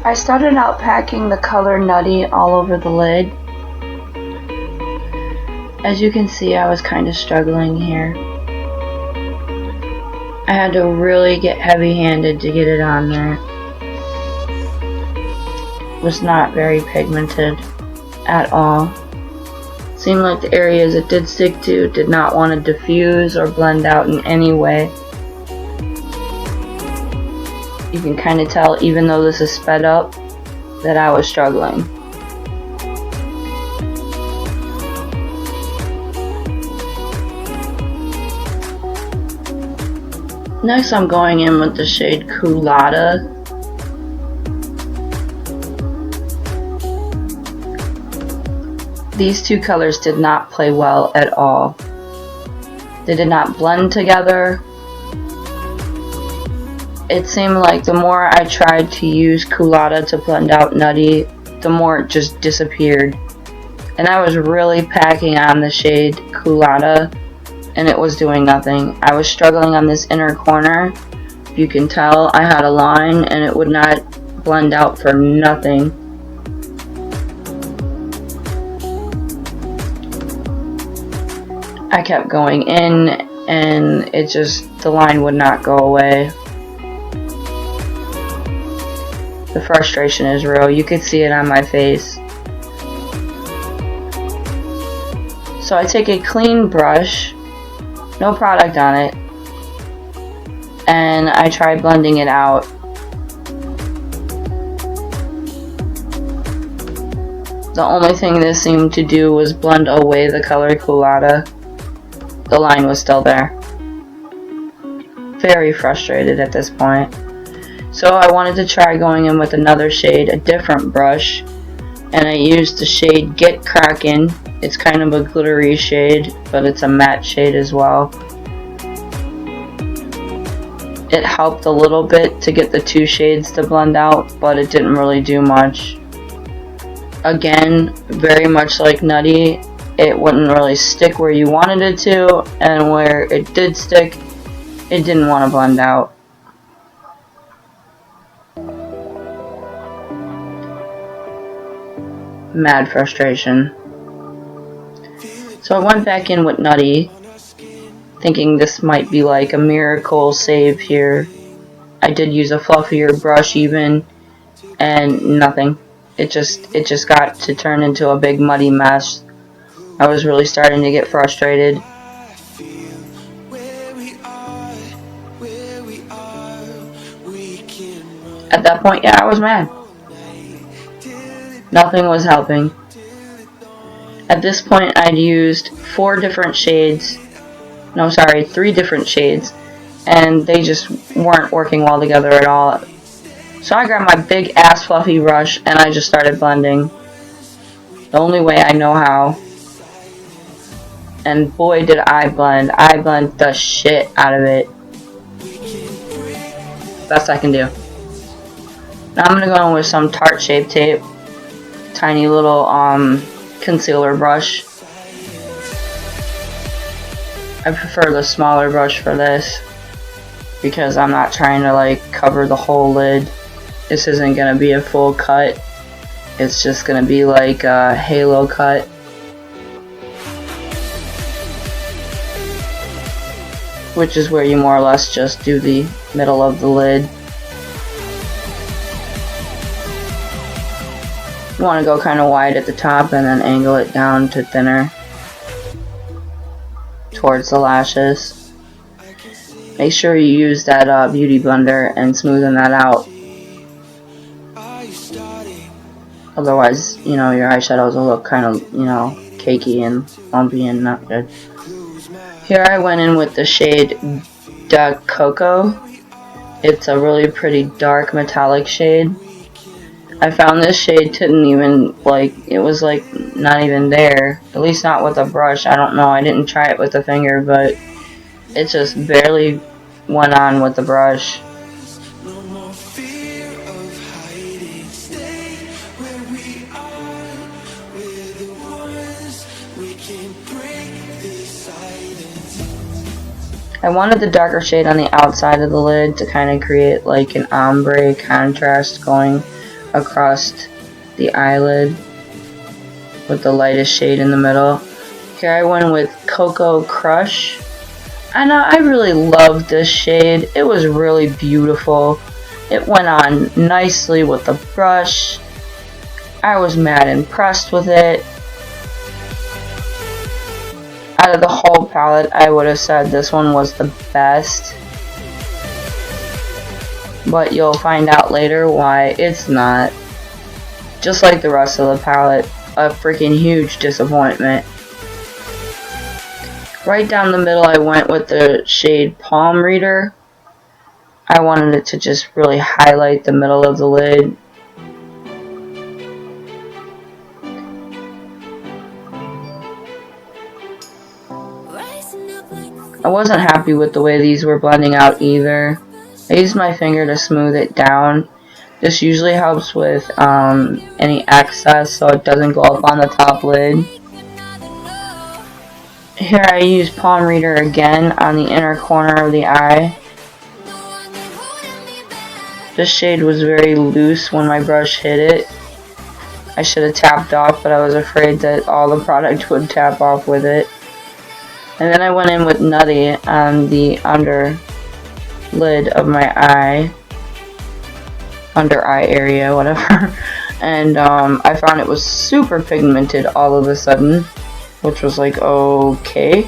I started out packing the color Nutty all over the lid. As you can see, I was kind of struggling here. I had to really get heavy-handed to get it on there. It was not very pigmented at all. Seemed like the areas it did stick to did not want to diffuse or blend out in any way. You can kind of tell, even though this is sped up, that I was struggling. Next I'm going in with the shade Culotta. These two colors did not play well at all. They did not blend together. It seemed like the more I tried to use Culotta to blend out Nutty, the more it just disappeared. And I was really packing on the shade Culotta, and it was doing nothing. I was struggling on this inner corner. You can tell I had a line and it would not blend out for nothing. I kept going in and the line would not go away. The frustration is real. You could see it on my face. So I take a clean brush, no product on it, and I try blending it out. The only thing this seemed to do was blend away the color Culotta. The line was still there. Very frustrated at this point. So I wanted to try going in with another shade, a different brush, and I used the shade Get Crackin'. It's kind of a glittery shade, but it's a matte shade as well. It helped a little bit to get the two shades to blend out, but it didn't really do much. Again, very much like Nutty, it wouldn't really stick where you wanted it to, and where it did stick, it didn't want to blend out. Mad frustration. So I went back in with Nutty, thinking this might be like a miracle save here. I did use a fluffier brush even, and nothing. It just got to turn into a big muddy mess. I was really starting to get frustrated. At that point, yeah, I was mad. Nothing was helping. At this point, I'd used 3 different shades, and they just weren't working well together at all. So I grabbed my big ass fluffy brush and I just started blending. The only way I know how. And boy did I blend. I blend the shit out of it. Best I can do. Now I'm gonna go in with some Tarte Shape Tape. Tiny little concealer brush. I prefer the smaller brush for this because I'm not trying to like cover the whole lid. This isn't gonna be a full cut. It's just gonna be like a halo cut. Which is where you more or less just do the middle of the lid. You want to go kind of wide at the top and then angle it down to thinner towards the lashes. Make sure you use that beauty blender and smoothen that out. Otherwise, you know, your eyeshadows will look kind of, you know, cakey and lumpy and not good. Here I went in with the shade Dark Cocoa. It's a really pretty dark metallic shade. I found this shade didn't even, like, it was like not even there. At least not with a brush. I don't know. I didn't try it with a finger, but it just barely went on with the brush. I wanted the darker shade on the outside of the lid to kind of create like an ombre contrast going across the eyelid with the lightest shade in the middle. Here I went with Cocoa Crush. And I really loved this shade. It was really beautiful. It went on nicely with the brush. I was mad impressed with it. Out of the whole palette, I would have said this one was the best. But you'll find out later why it's not. Just like the rest of the palette, a freaking huge disappointment. Right down the middle, I went with the shade Palm Reader. I wanted it to just really highlight the middle of the lid. I wasn't happy with the way these were blending out either. I used my finger to smooth it down. This usually helps with any excess so it doesn't go up on the top lid. Here I use Palm Reader again on the inner corner of the eye. This shade was very loose when my brush hit it. I should have tapped off, but I was afraid that all the product would tap off with it. And then I went in with Nutty on the under lid of my eye. Under eye area, whatever. And I found it was super pigmented all of a sudden. Which was like, okay,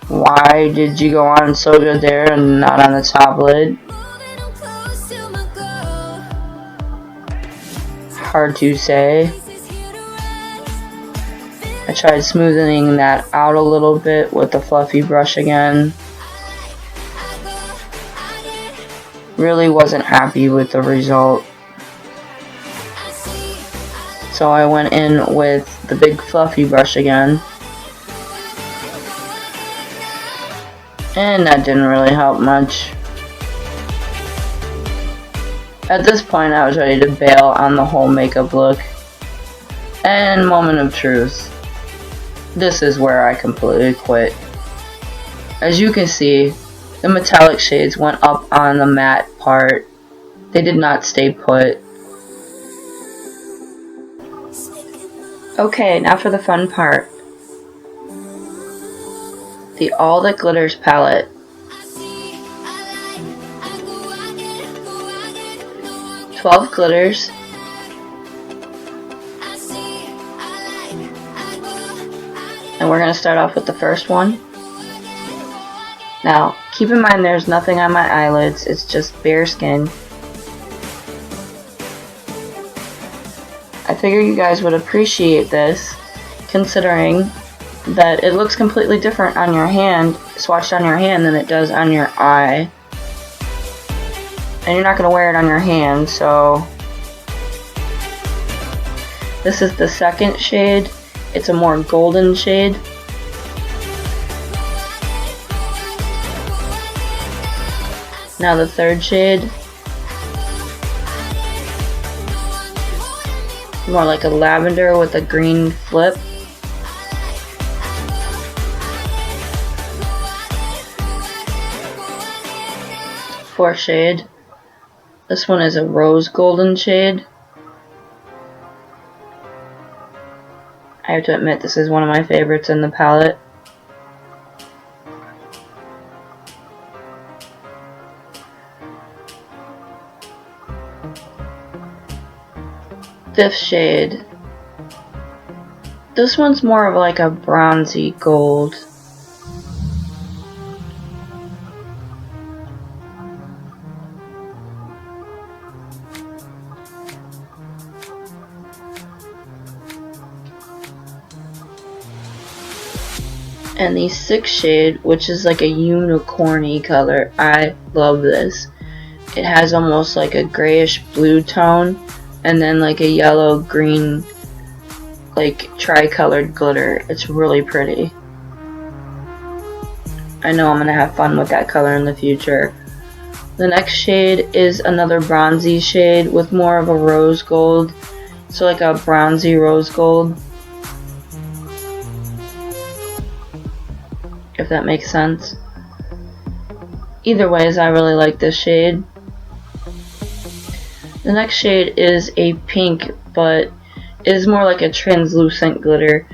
why did you go on so good there and not on the top lid? Hard to say. I tried smoothing that out a little bit with the fluffy brush again. Really wasn't happy with the result. So I went in with the big fluffy brush again. And that didn't really help much. At this point I was ready to bail on the whole makeup look. And moment of truth. This is where I completely quit. As you can see, the metallic shades went up on the matte part. They did not stay put. Okay, now for the fun part. The All That Glitters palette. "12 glitters. And we're going to start off with the first one. Now, keep in mind there's nothing on my eyelids, it's just bare skin. I figure you guys would appreciate this, considering that it looks completely different on your hand, swatched on your hand, than it does on your eye. And you're not going to wear it on your hand, so... This is the second shade. It's a more golden shade. Now the third shade. More like a lavender with a green flip. Fourth shade. This one is a rose golden shade. I have to admit this is one of my favorites in the palette. Fifth shade. This one's more of like a bronzy gold. And the sixth shade, which is like a unicorny color. I love this. It has almost like a grayish blue tone, and then like a yellow green, like tri-colored glitter. It's really pretty. I know I'm gonna have fun with that color in the future. The next shade is another bronzy shade with more of a rose gold, so like a bronzy rose gold, if that makes sense. Either ways, I really like this shade. The next shade is a pink, but is more like a translucent glitter.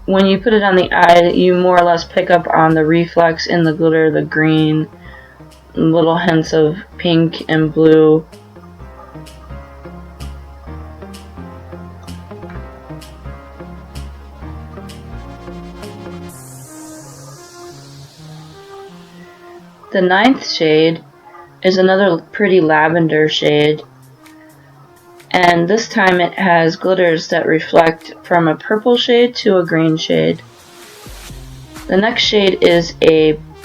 When you put it on the eye, you more or less pick up on the reflex in the glitter, the green, little hints of pink and blue. The 9th shade is another pretty lavender shade, and this time it has glitters that reflect from a purple shade to a green shade. The next shade is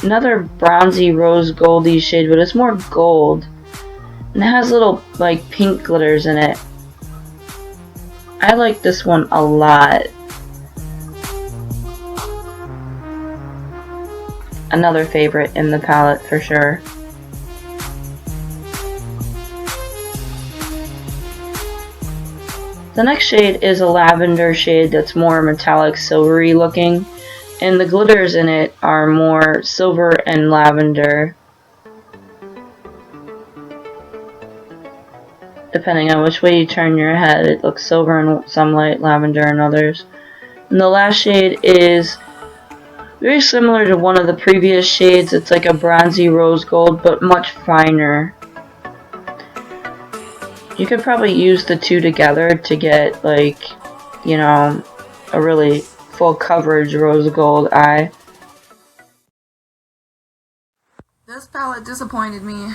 another bronzy rose goldy shade, but it's more gold, and it has little like pink glitters in it. I like this one a lot. Another favorite in the palette for sure. The next shade is a lavender shade that's more metallic silvery looking, and the glitters in it are more silver and lavender, depending on which way you turn your head. It looks silver in some light, lavender in others. And the last shade is very similar to one of the previous shades. It's like a bronzy rose gold, but much finer. You could probably use the two together to get, like, you know, a really full coverage rose gold eye. This palette disappointed me.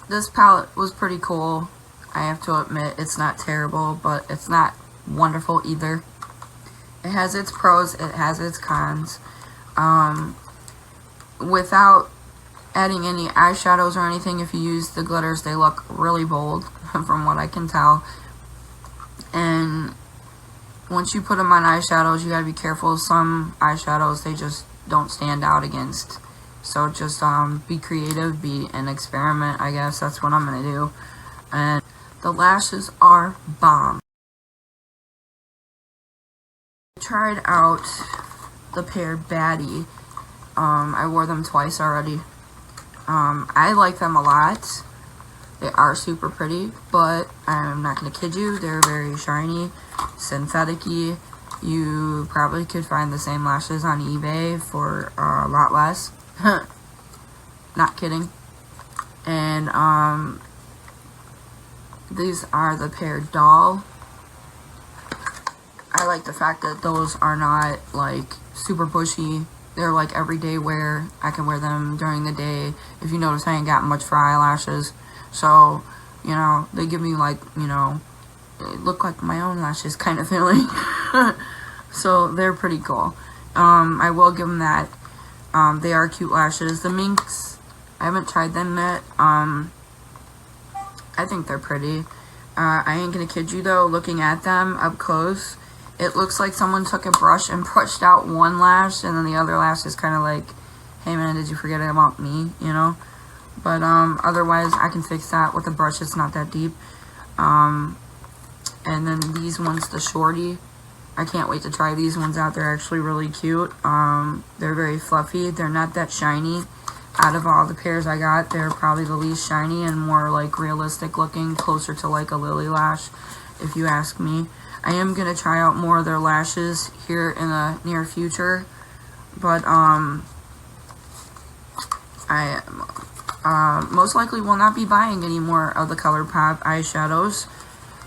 This palette was pretty cool. I have to admit, it's not terrible, but it's not wonderful either. It has its pros, it has its cons. Without adding any eyeshadows or anything, if you use the glitters, they look really bold from what I can tell. And once you put them on eyeshadows, you gotta be careful. Some eyeshadows, they just don't stand out against. So just be creative, be an experiment, I guess. That's what I'm gonna do. And the lashes are bomb. I tried out the pair BADDIE. I wore them twice already. I like them a lot. They are super pretty, but I'm not gonna kid you, they're very shiny, synthetic-y. You probably could find the same lashes on eBay for a lot less. Not kidding. And these are the pair Doll. I like the fact that those are not like super bushy. They're like everyday wear. I can wear them during the day. If you notice, I ain't got much for eyelashes. So, you know, they give me like, you know, they look like my own lashes kind of feeling. So they're pretty cool. I will give them that. They are cute lashes. The MINX, I haven't tried them yet. I think they're pretty. I ain't gonna kid you though, looking at them up close, it looks like someone took a brush and brushed out one lash, and then the other lash is kind of like, hey man, did you forget about me, you know? But otherwise, I can fix that with a brush. It's not that deep. And then these ones, the SHORTY. I can't wait to try these ones out. They're actually really cute. They're very fluffy. They're not that shiny. Out of all the pairs I got, they're probably the least shiny and more like realistic looking, closer to like a lily lash, if you ask me. I am gonna try out more of their lashes here in the near future, but I most likely will not be buying any more of the Colourpop eyeshadows.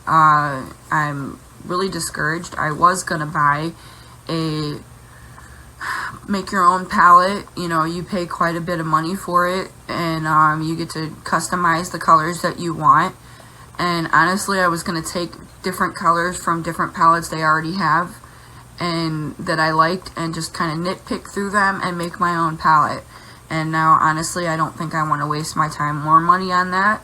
I'm really discouraged. I was gonna buy a make your own palette. You know, you pay quite a bit of money for it, and you get to customize the colors that you want. And honestly, I was gonna take different colors from different palettes they already have and that I liked, and just kind of nitpick through them and make my own palette. And now honestly, I don't think I want to waste my time or money on that,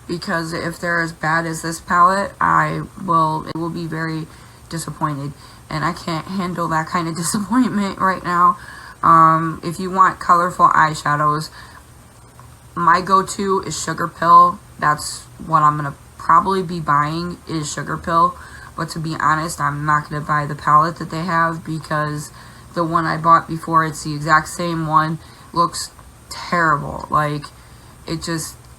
because if they're as bad as this palette, it will be very disappointed, and I can't handle that kind of disappointment right now. If you want colorful eyeshadows, my go-to is Sugar Pill. That's what I'm gonna probably be buying, is Sugar Pill. But to be honest, I'm not gonna buy the palette that they have, because the one I bought before, it's the exact same one, looks terrible. Like, it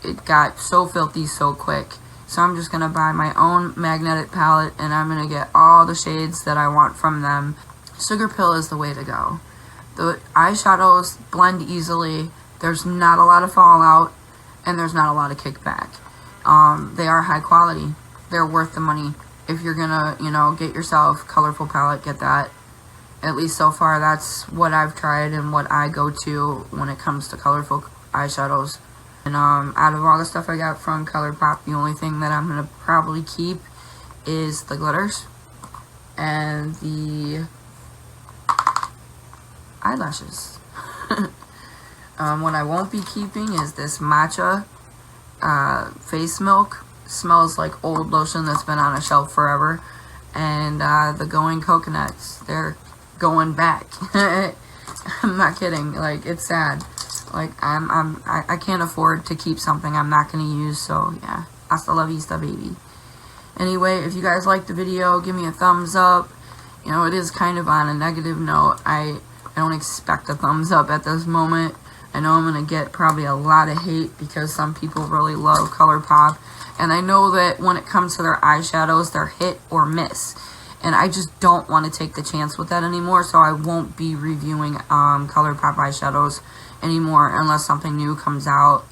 it got so filthy so quick. So I'm just gonna buy my own magnetic palette, and I'm gonna get all the shades that I want from them. Sugar Pill is the way to go. The eyeshadows blend easily, there's not a lot of fallout, and there's not a lot of kickback. They are high quality, they're worth the money. If you're gonna, you know, get yourself Colourful palette, get that. At least so far, that's what I've tried and what I go to when it comes to colorful eyeshadows. And out of all the stuff I got from Colourpop, the only thing that I'm gonna probably keep is the glitters and the eyelashes. What I won't be keeping is this Matcha face milk. Smells like old lotion that's been on a shelf forever. And the Going Coconuts, they're going back. I'm not kidding, like, it's sad. Like, I can't afford to keep something I'm not gonna use, so yeah, hasta la vista, baby. Anyway, if you guys liked the video, give me a thumbs up. You know, it is kind of on a negative note. I don't expect a thumbs up at this moment. I know I'm gonna get probably a lot of hate because some people really love Colourpop, and I know that when it comes to their eyeshadows, they're hit or miss. And I just don't want to take the chance with that anymore, so I won't be reviewing Colourpop eyeshadows anymore unless something new comes out.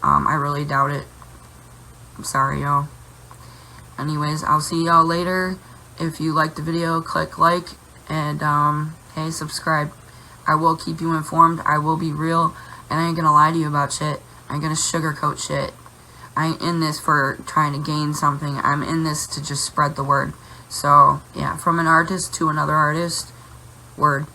I really doubt it. I'm sorry, y'all. Anyways, I'll see y'all later. If you liked the video, click like, and hey, subscribe. I will keep you informed. I will be real, and I ain't gonna lie to you about shit. I ain't gonna sugarcoat shit. I ain't in this for trying to gain something. I'm in this to just spread the word. So, yeah, from an artist to another artist, word.